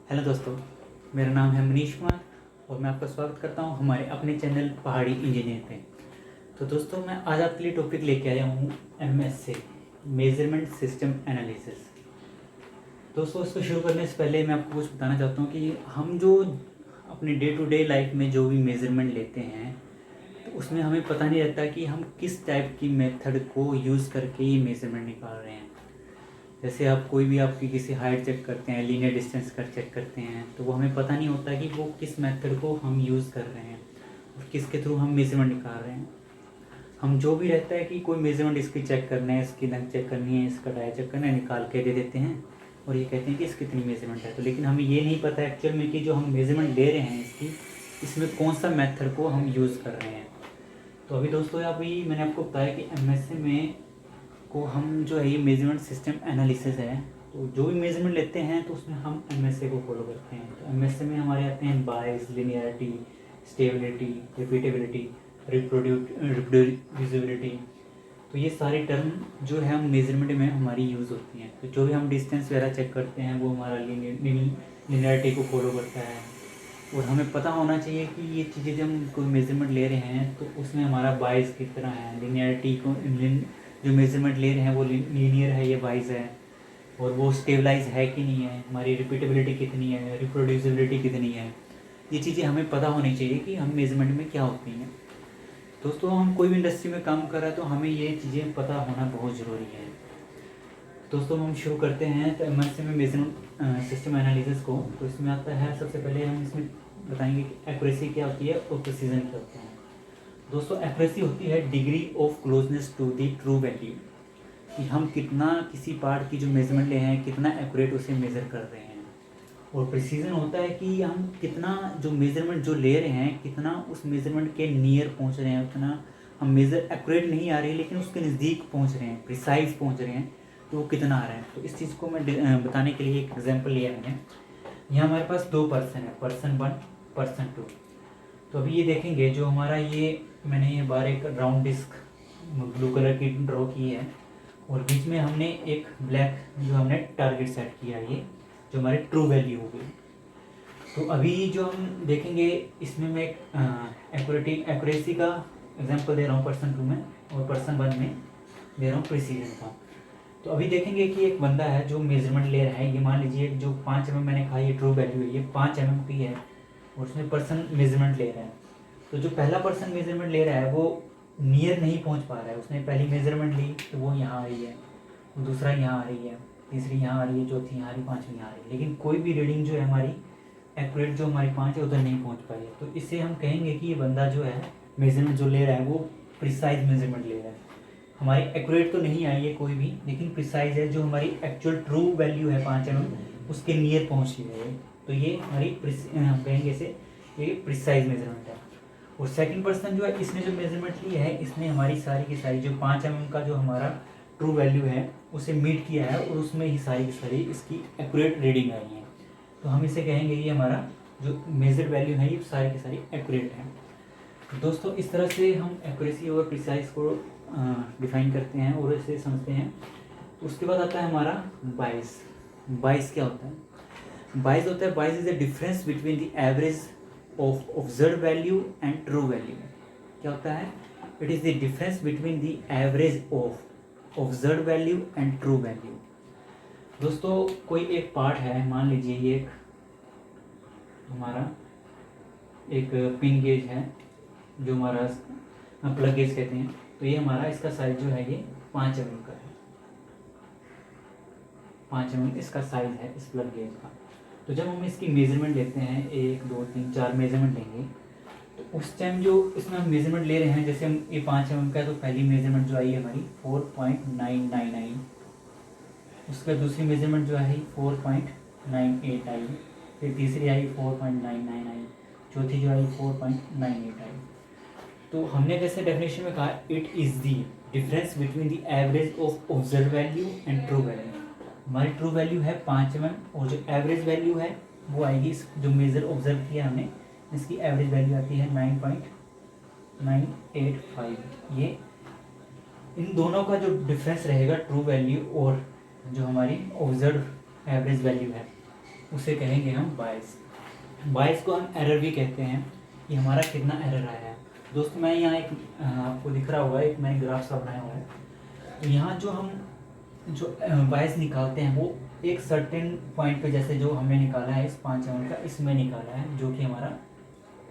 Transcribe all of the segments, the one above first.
Hello दोस्तों, मेरा नाम है मनीष कुमार और मैं आपका स्वागत करता हूं हमारे अपने चैनल पहाड़ी इंजीनियर पे। तो दोस्तों, मैं आज आपके लिए टॉपिक लेके आया हूं MSc मेजरमेंट सिस्टम एनालिसिस। दोस्तों, इसको शुरू करने से पहले मैं आपको कुछ बताना चाहता हूं कि हम जो अपने डे टू डे लाइफ में जो भी मेजरमेंट लेते हैं तो उसमें हमें पता नहीं रहता कि हम किस टाइप की मेथड को यूज़ करके ये मेजरमेंट निकाल रहे हैं। जैसे आप कोई भी आपकी किसी हाइट चेक करते हैं, लीनियर डिस्टेंस कर चेक करते हैं, तो वो हमें पता नहीं होता कि वो किस मेथड को हम यूज़ कर रहे हैं और किसके थ्रू हम मेजरमेंट निकाल रहे हैं। हम जो भी रहता है कि कोई मेजरमेंट इसकी चेक करना है, इसकी लेंथ चेक करनी है, इसका डाया चेक करना है, निकाल के दे देते हैं और ये कहते हैं कि इसकी कितनी मेजरमेंट है। तो लेकिन हमें ये नहीं पता एक्चुअल में कि जो हम मेजरमेंट ले रहे हैं इसमें कौन सा मेथड को हम यूज़ कर रहे हैं। तो अभी दोस्तों, अभी मैंने आपको बताया कि MSc में को हम जो है ये मेजरमेंट सिस्टम एनालिसिस है, तो जो भी मेजरमेंट लेते हैं तो उसमें हम MSc को फॉलो करते हैं। तो MSc में हमारे आते हैं बायस, लिनियरिटी, स्टेबिलिटी, रिपीटेबिलिटी, रिप्रोड्यूसिबिलिटी। तो ये सारी टर्म जो है हम मेजरमेंट में हमारी यूज़ होती हैं। तो जो भी हम डिस्टेंस वगैरह चेक करते हैं वो हमारा लिनियरिटी को फॉलो करता है। और हमें पता होना चाहिए कि ये चीज़ें जब हम कोई मेजरमेंट ले रहे हैं तो उसमें हमारा बायस किस तरह है, लिनियरिटी को जो मेजरमेंट ले रहे हैं वो लीनियर है या वाइज है, और वो स्टेबलाइज है कि नहीं है, हमारी रिपीटेबिलिटी कितनी है, रिप्रोड्यूसिबिलिटी कितनी है। ये चीज़ें हमें पता होनी चाहिए कि हम मेजरमेंट में क्या होती हैं। दोस्तों, हम कोई भी इंडस्ट्री में काम कर रहे हैं तो हमें ये चीज़ें पता होना बहुत ज़रूरी है। दोस्तों, हम शुरू करते हैं तो MSc में मेजरमेंट सिस्टम एनालिसिस को। तो इसमें आता है, सबसे पहले हम इसमें बताएंगे कि एक्यूरेसी क्या होती है और प्रिसीजन क्या होता है। दोस्तों, एक्यूरेसी होती है degree of closeness to the true value, कि हम कितना किसी पार्ट की जो मेजरमेंट ले हैं कितना एक्यूरेट उसे मेज़र कर रहे हैं। और प्रिसीजन होता है कि हम कितना जो मेज़रमेंट जो ले रहे हैं कितना उस मेज़रमेंट के नियर पहुंच रहे हैं, उतना हम मेज़र एक्यूरेट नहीं आ रही है लेकिन उसके नज़दीक पहुंच रहे हैं, प्रिसाइज पहुंच रहे हैं, तो वो कितना आ रहा है। तो इस चीज़ को मैं बताने के लिए एक एग्जाम्पल लिया मैंने। यहाँ हमारे पास 2 पर्सन है, पर्सन 1, पर्सन 2। तो अभी ये देखेंगे जो हमारा मैंने ये बार एक राउंड डिस्क ब्लू कलर की ड्रॉ की है और बीच में हमने एक ब्लैक जो हमने टारगेट सेट किया, ये जो हमारी ट्रू वैल्यू हो गई। तो अभी जो हम देखेंगे इसमें मैं एक एक्यूरेसी का एग्जांपल दे रहा हूँ पर्सन 2 में, और पर्सन 1 में दे रहा हूँ प्रिसीजन का। तो अभी देखेंगे कि एक बंदा है जो मेजरमेंट ले रहा है। ये मान लीजिए जो 5 mm मैंने कहा ये ट्रू वैल्यू है, ये 5 mm की है और उसमें पर्सन मेजरमेंट ले रहा है। तो जो पहला पर्सन मेजरमेंट ले रहा है वो नियर नहीं पहुंच पा रहा है। उसने पहली मेजरमेंट ली तो वो यहाँ आ रही है, दूसरा यहाँ आ रही है, तीसरी यहाँ आ रही है, चौथी यहाँ आ रही, पाँचवीं यहाँ आ रही है, लेकिन कोई भी रीडिंग जो है हमारी एक्यूरेट जो हमारी 5 है उधर नहीं पहुँच पाई है। तो इससे हम कहेंगे कि ये बंदा जो है मेजरमेंट जो ले रहा है वो प्रिसाइज मेजरमेंट ले रहा है। हमारी एक्यूरेट तो नहीं आई है कोई भी, लेकिन प्रिसाइज है, जो हमारी एक्चुअल ट्रू वैल्यू है 5 mm उसके नियर पहुँच रही है। तो ये हमारी हम कहेंगे इसे ये प्रिसाइज मेजरमेंट है। और सेकंड पर्सन जो है इसने जो मेजरमेंट ली है इसने हमारी सारी की सारी जो 5 mm का जो हमारा ट्रू वैल्यू है उसे मीट किया है और उसमें ही सारी की सारी इसकी एक्यूरेट रीडिंग आई है। तो हम इसे कहेंगे ये हमारा जो मेजर्ड वैल्यू है ये सारी की सारी एक्यूरेट है। तो दोस्तों, इस तरह से हम एक्यूरेसी और प्रिसाइज को डिफाइन करते हैं और इसे समझते हैं। तो उसके बाद आता है हमारा बाइस। बाइस क्या होता है? बाइस होता है, बाइस is the difference between the average of observe value and true value. क्या होता है? It is the difference between the average of observe value and true value. दोस्तों, कोई एक पार्ट है, मान लीजिए ये एक हमारा एक पिन गेज है जो हमारा प्लग गेज कहते हैं। तो ये हमारा इसका साइज जो है ये 5 mm का है, 5 mm इसका साइज है इस प्लग गेज का। तो जब हम इसकी मेजरमेंट लेते हैं 1 2 3 4 मेजरमेंट लेंगे तो उस टाइम जो इसमें हम मेजरमेंट ले रहे हैं, जैसे हम ये 5 mm का है तो पहली मेजरमेंट जो आई है हमारी 4.999, उसके बाद दूसरी मेजरमेंट जो आई 4.98 आई, फिर तीसरी आई 4.99 आई, चौथी जो आई 4.98 आई। तो हमने जैसे डेफिनेशन में कहा it is the difference between the average of observe value and true value. हमारी ट्रू वैल्यू है 5 mm और जो एवरेज वैल्यू है वो आएगी जो मेजर ऑब्जर्व किया हमने, इसकी एवरेज वैल्यू आती है 9.985। ये इन दोनों का जो डिफरेंस रहेगा ट्रू वैल्यू और जो हमारी ऑब्जर्व एवरेज वैल्यू है उसे कहेंगे हम बायस। बायस को हम एरर भी कहते हैं, कि हमारा कितना एरर आया है। दोस्तों मैं यहाँ एक आपको दिख रहा होगा, एक मैंने ग्राफ सा बनाया हुआ है। तो यहाँ जो हम जो बायस निकालते हैं वो एक सर्टेन पॉइंट पे, जैसे जो हमने निकाला है इस 5 mm का, इसमें निकाला है, जो कि हमारा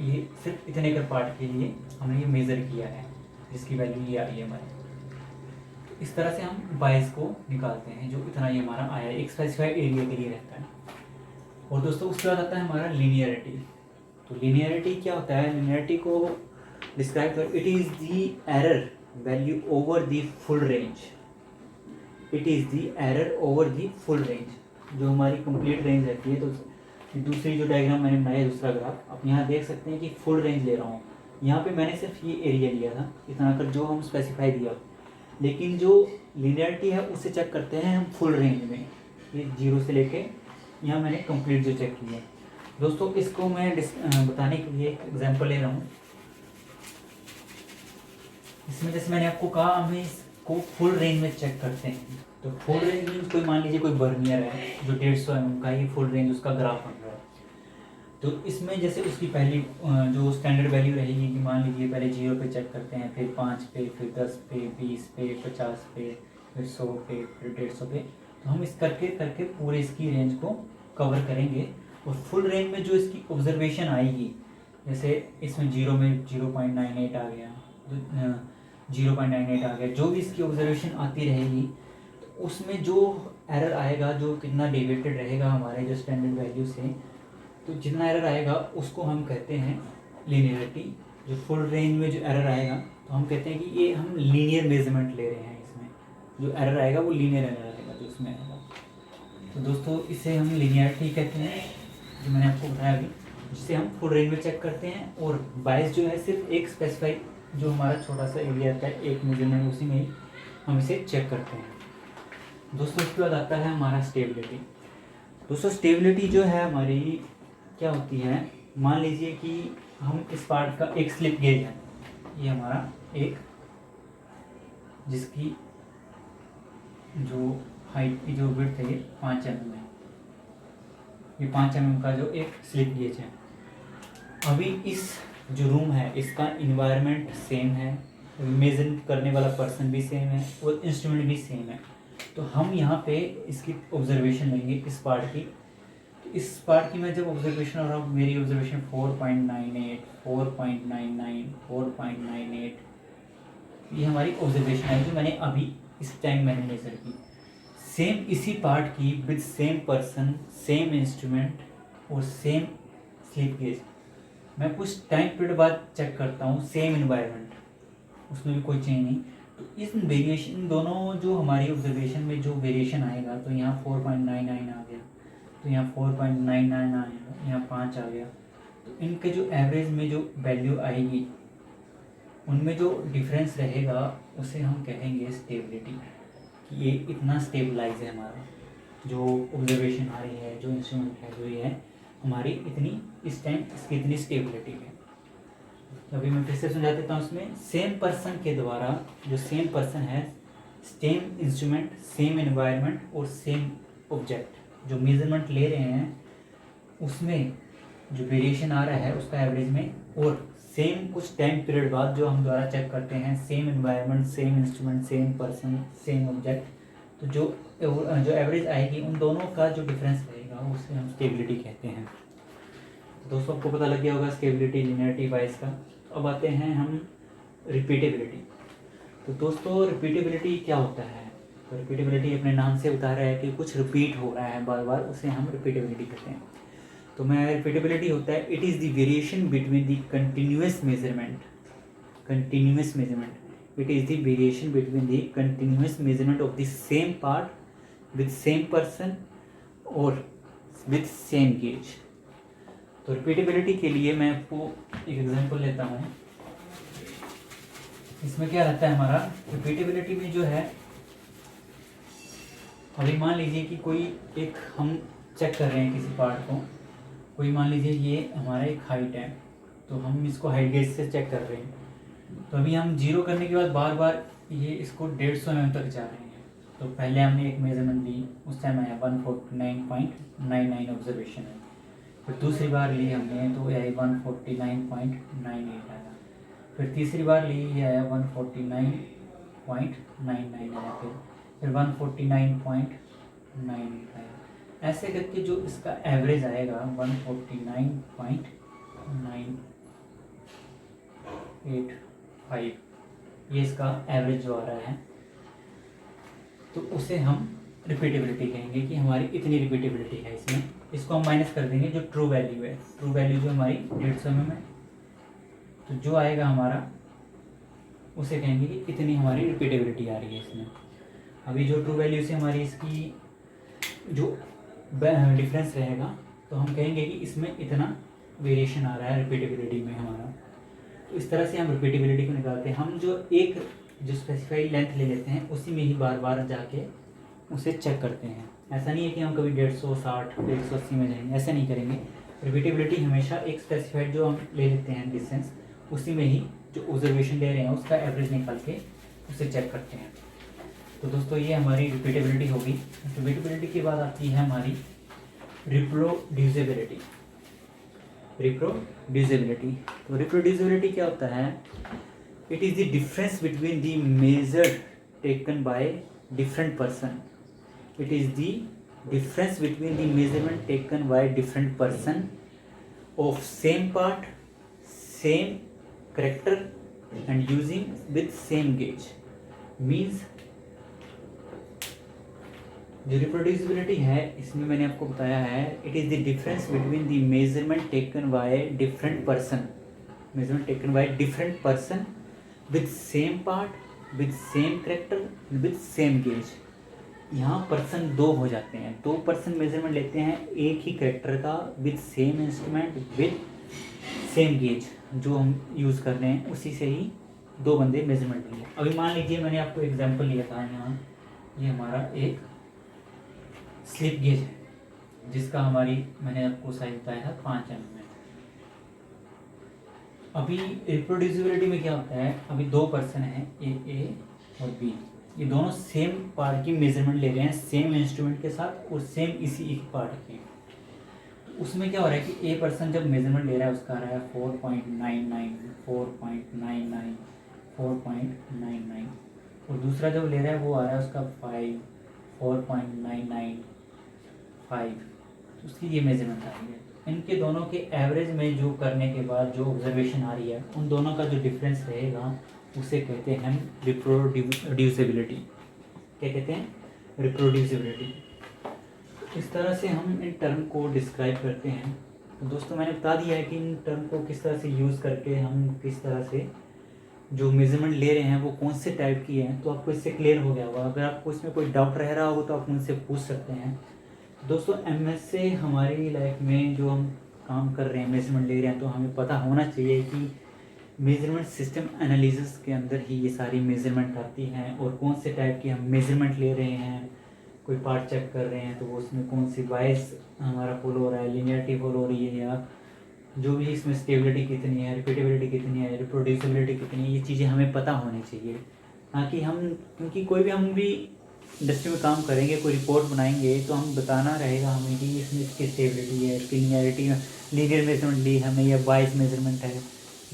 ये सिर्फ इतने का पार्ट के लिए हमने ये मेज़र किया है, जिसकी वैल्यू ये आई है हमारी। तो इस तरह से हम बायस को निकालते हैं, जो इतना ये हमारा आया है, एक स्पेसिफाइड एरिया के लिए रहता है। और दोस्तों उसके बाद आता है हमारा लीनियरिटी। तो लीनियरिटी क्या होता है? लीनियरिटी को डिस्क्राइब कर, it is the error value over the full range. It is the error over the full range, जो हमारी कंप्लीट रेंज रहती है। तो दूसरी जो डायग्राम मैंने बनाया है, दूसरा ग्राफ, आप यहाँ देख सकते हैं कि फुल रेंज ले रहा हूँ। यहाँ पे मैंने सिर्फ ये एरिया लिया था, इतना कर जो हम स्पेसिफाई दिया। लेकिन जो लीनियरिटी है उसे चेक करते हैं हम फुल रेंज में, ये 0 से लेके यहाँ मैंने कंप्लीट जो चेक किया है। दोस्तों इसको मैं बताने के लिए एक एग्जांपल ले रहा हूँ। इसमें जैसे मैंने आपको कहा, हमें इसको फुल रेंज में चेक करते हैं। तो फुल रेंज में कोई मान लीजिए कोई बर्नियर है जो 150 mm का, ये फुल रेंज उसका ग्राफ बन रहा है। तो इसमें जैसे उसकी पहली जो स्टैंडर्ड वैल्यू रहेगी, कि मान लीजिए पहले 0 पे चेक करते हैं, फिर 5 पे, फिर 10 पे, 20 पे, 50 पे, फिर 100 पे, फिर 150 पे। तो हम इस करके करके पूरे इसकी रेंज को कवर करेंगे। और फुल रेंज में जो इसकी ऑब्जर्वेशन आएगी, जैसे इसमें 0 में 0.98 आ गया, 0.98 आ गया, जो भी इसकी ऑब्जर्वेशन आती रहेगी, तो उसमें जो एरर आएगा, जो कितना डेविएटेड रहेगा हमारे जो स्टैंडर्ड वैल्यू से, तो जितना एरर आएगा उसको हम कहते हैं लीनियरिटी। जो फुल रेंज में जो एरर आएगा, तो हम कहते हैं कि ये हम लीनियर मेजरमेंट ले रहे हैं। इसमें जो एरर आएगा वो लीनियर एरर आएगा, जो इसमें आएगा। तो दोस्तों इसे हम लीनियरिटी कहते हैं, जो मैंने आपको बताया अभी, जिसे हम फुल रेंज में चेक करते हैं। और बायस जो है सिर्फ एक स्पेसिफाइड जो हमारा छोटा सा एरिया रहता है, एक मेजरमेंट, उसी में ही हम इसे चेक करते हैं। दोस्तों इसके बाद आता है हमारा स्टेबिलिटी। दोस्तों स्टेबिलिटी जो है हमारी क्या होती है, मान लीजिए कि हम इस पार्ट का एक स्लिप गेज है, ये हमारा एक, जिसकी जो हाइट की जो विड्थ है ये 5 mm है। ये 5 mm का जो एक स्लिप गेज है। अभी इस जो रूम है इसका इन्वायरमेंट सेम है, मेजर करने वाला पर्सन भी सेम है, और इंस्ट्रूमेंट भी सेम है। तो हम यहाँ पे इसकी ऑब्जर्वेशन लेंगे इस पार्ट की। तो इस पार्ट की मैं जब ऑब्जर्वेशन हो रहा हूँ, मेरी ऑब्जर्वेशन 4.98, 4.99, 4.98, ये हमारी ऑब्जर्वेशन है जो मैंने अभी इस टाइम मैंने मेजर की। सेम इसी पार्ट की with same person, same instrument और सेम स्लिप गेज, मैं कुछ टाइम पीरियड बाद चेक करता हूँ, सेम इन्वायरमेंट, उसमें भी कोई चेंज नहीं। तो इस वेरिएशन, दोनों जो हमारी ऑब्जर्वेशन में जो वेरिएशन आएगा, तो यहाँ 4.99 आ गया, तो यहाँ 4.99 आएगा, यहाँ 5 आ गया। तो इनके जो एवरेज में जो वैल्यू आएगी, उनमें जो डिफरेंस रहेगा उसे हम कहेंगे स्टेबिलिटी, कि ये इतना स्टेबलाइज है हमारा, जो ऑब्जर्वेशन आ रही है, जो इंस्ट्रूमेंट है, जो ये है हमारी इतनी, इस टाइम इसकी इतनी स्टेबिलिटी है। तो अभी मैं फिर से समझा देता हूँ। इसमें सेम पर्सन के द्वारा, जो सेम पर्सन है, सेम इंस्ट्रूमेंट, सेम एनवायरनमेंट और सेम ऑब्जेक्ट, जो मेजरमेंट ले रहे हैं उसमें जो वेरिएशन आ रहा है उसका एवरेज में, और सेम कुछ टाइम पीरियड बाद जो हम द्वारा चेक करते हैं, same environment, same instrument, same person, same object, तो जो एवरेज आएगी उन दोनों का जो डिफरेंस रहेगा उसे हम स्टेबिलिटी कहते हैं। दोस्तों आपको पता लग गया होगा स्टेबिलिटी, लीनियरिटी, बायस का। अब आते हैं हम रिपीटेबिलिटी। तो दोस्तों रिपीटेबिलिटी क्या होता है? तो रिपीटेबिलिटी अपने नाम से बता रहा है कि कुछ रिपीट हो रहा है बार बार, उसे हम रिपीटेबिलिटी कहते हैं। तो मैं रिपीटेबिलिटी होता है, it is the variation between the continuous measurement, continuous measurement, it is the variation between the continuous measurement of the same part with same person or with same gauge। तो repeatability के लिए मैं आपको एक example लेता हूँ। इसमें क्या रहता है हमारा रिपीटेबिलिटी में जो है, अभी मान लीजिए कि कोई एक हम चेक कर रहे हैं किसी पार्ट को, कोई मान लीजिए ये हमारा एक हाइट है, तो हम इसको हाइट गेज से चेक कर रहे हैं। तो अभी हम 0 करने के बाद बार बार ये इसको 150 mm तक जा रहे हैं, तो पहले हमने एक मेजरमेंट ली, उस टाइम आया 149.99 ऑब्जर्वेशन है। फिर दूसरी बार ली हमने तो ये आया 149.98 आया। फिर तीसरी बार ली ये आया 149.99 आया। फिर 149.98 आया। ऐसे करके जो इसका एवरेज आएगा 149.985, ये इसका एवरेज जो आ रहा है, तो उसे हम रिपीटेबिलिटी कहेंगे कि हमारी इतनी रिपीटेबिलिटी है इसमें। इसको हम माइनस कर देंगे जो ट्रू वैल्यू है, ट्रू वैल्यू जो हमारी 150 mm है, तो जो आएगा हमारा उसे कहेंगे कि इतनी हमारी रिपीटेबिलिटी आ रही है इसमें। अभी जो ट्रू वैल्यू से हमारी इसकी जो डिफरेंस रहेगा तो हम कहेंगे कि इसमें इतना वेरिएशन आ रहा है रिपीटेबिलिटी में हमारा। तो इस तरह से हम रिपीटेबिलिटी को निकालते हैं। हम जो स्पेसिफाइड लेंथ ले लेते हैं उसी में ही बार बार जाके उसे चेक करते हैं। ऐसा नहीं है कि हम कभी 150, 60, 180 में जाएंगे, ऐसा नहीं करेंगे। रिपीटेबिलिटी हमेशा एक स्पेसिफाइड जो हम ले लेते हैं डिस्टेंस, उसी में ही जो ऑब्जर्वेशन ले रहे हैं उसका एवरेज निकाल के उसे चेक करते हैं। तो दोस्तों ये हमारी रिपीटेबिलिटी होगी। रिपीटेबिलिटी के बाद आती है हमारी रिप्रोड्यूसिबिलिटी। रिप्रोड्यूसिबिलिटी, तो रिप्रोड्यूसिबिलिटी क्या होता है? It is the difference between the measure taken by different person. It is the difference between the measurement taken by different person of same part, same character and using with same gauge. Means जो reproducibility है इसमें मैंने आपको बताया है, it is the difference between the measurement taken by different person, measurement taken by different person with same part, with same character, with same gauge. यहाँ person दो हो जाते हैं, दो पर्सन मेजरमेंट लेते हैं एक ही करेक्टर का with same instrument, with same gauge जो हम यूज़ कर रहे हैं, उसी से ही दो बंदे मेजरमेंट लेंगे। अभी मान लीजिए मैंने आपको एग्जांपल लिया था, यहाँ ये हमारा एक स्लिप गेज है जिसका मैंने आपको साइज बताया था 5 mm में। अभी रिप्रोड्यूसिबिलिटी में क्या होता है, अभी दो पर्सन हैं ए और बी, ये दोनों सेम पार्ट की मेजरमेंट ले रहे हैं सेम इंस्ट्रूमेंट के साथ और सेम इसी एक पार्ट की। उसमें क्या हो रहा है कि ए पर्सन जब मेजरमेंट ले रहा है उसका आ रहा है 4.99, 4.99, 4.99, और दूसरा जब ले रहा है वो आ रहा है उसका 5, 4.995, उसकी ये मेजरमेंट आ रही है। इनके दोनों के एवरेज में जो करने के बाद जो ऑब्जर्वेशन आ रही है, उन दोनों का जो डिफरेंस रहेगा उसे कहते हैं हम रिप्रोड्यूसिबिलिटी। क्या कहते हैं? रिप्रोड्यूसिबिलिटी। इस तरह से हम इन टर्म को डिस्क्राइब करते हैं। तो दोस्तों मैंने बता दिया है कि इन टर्म को किस तरह से यूज़ करके हम किस तरह से जो मेजरमेंट ले रहे हैं वो कौन से टाइप की हैं, तो आपको इससे क्लियर हो गया होगा। अगर आपको इसमें कोई डाउट रह रहा होगा तो आप मुझसे पूछ सकते हैं। दोस्तों MS से हमारी लाइफ में जो हम काम कर रहे हैं, मेजरमेंट ले रहे हैं, तो हमें पता होना चाहिए कि मेजरमेंट सिस्टम एनालिसिस के अंदर ही ये सारी मेजरमेंट आती हैं, और कौन से टाइप की हम मेजरमेंट ले रहे हैं। कोई पार्ट चेक कर रहे हैं तो वो उसमें कौन सी बायस हमारा फॉलो हो रहा है, लिनियरिटी फॉलो हो रही है, या जो भी इसमें स्टेबिलिटी कितनी है, रिपीटेबिलिटी कितनी है, रिप्रोड्यूसिबिलिटी कितनी है, ये चीज़ें हमें पता होनी चाहिए। ताकि हम, क्योंकि कोई भी हम भी इंडस्ट्री में काम करेंगे, कोई रिपोर्ट बनाएंगे तो हम बताना रहेगा हमें कि इसमें इसकी स्टेबिलिटी है, इसकी लिनियरिटी, लीनियर मेजरमेंट ली हमें या बायस मेजरमेंट है,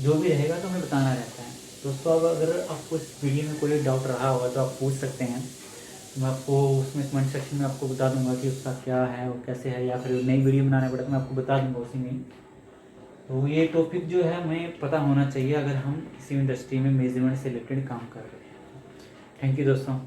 जो भी रहेगा तो हमें बताना रहता है। दोस्तों अब अगर आपको इस वीडियो में कोई डाउट रहा होगा तो आप पूछ सकते हैं, मैं आपको उसमें कमेंट सेक्शन में आपको बता दूंगा कि उसका क्या है और कैसे है, या फिर नई वीडियो बनाना पड़े तो मैं आपको बता दूंगा उसी में। तो ये टॉपिक जो है हमें पता होना चाहिए अगर हम किसी इंडस्ट्री में मेजरमेंट से रिलेटेड काम कर रहे हैं। थैंक यू दोस्तों।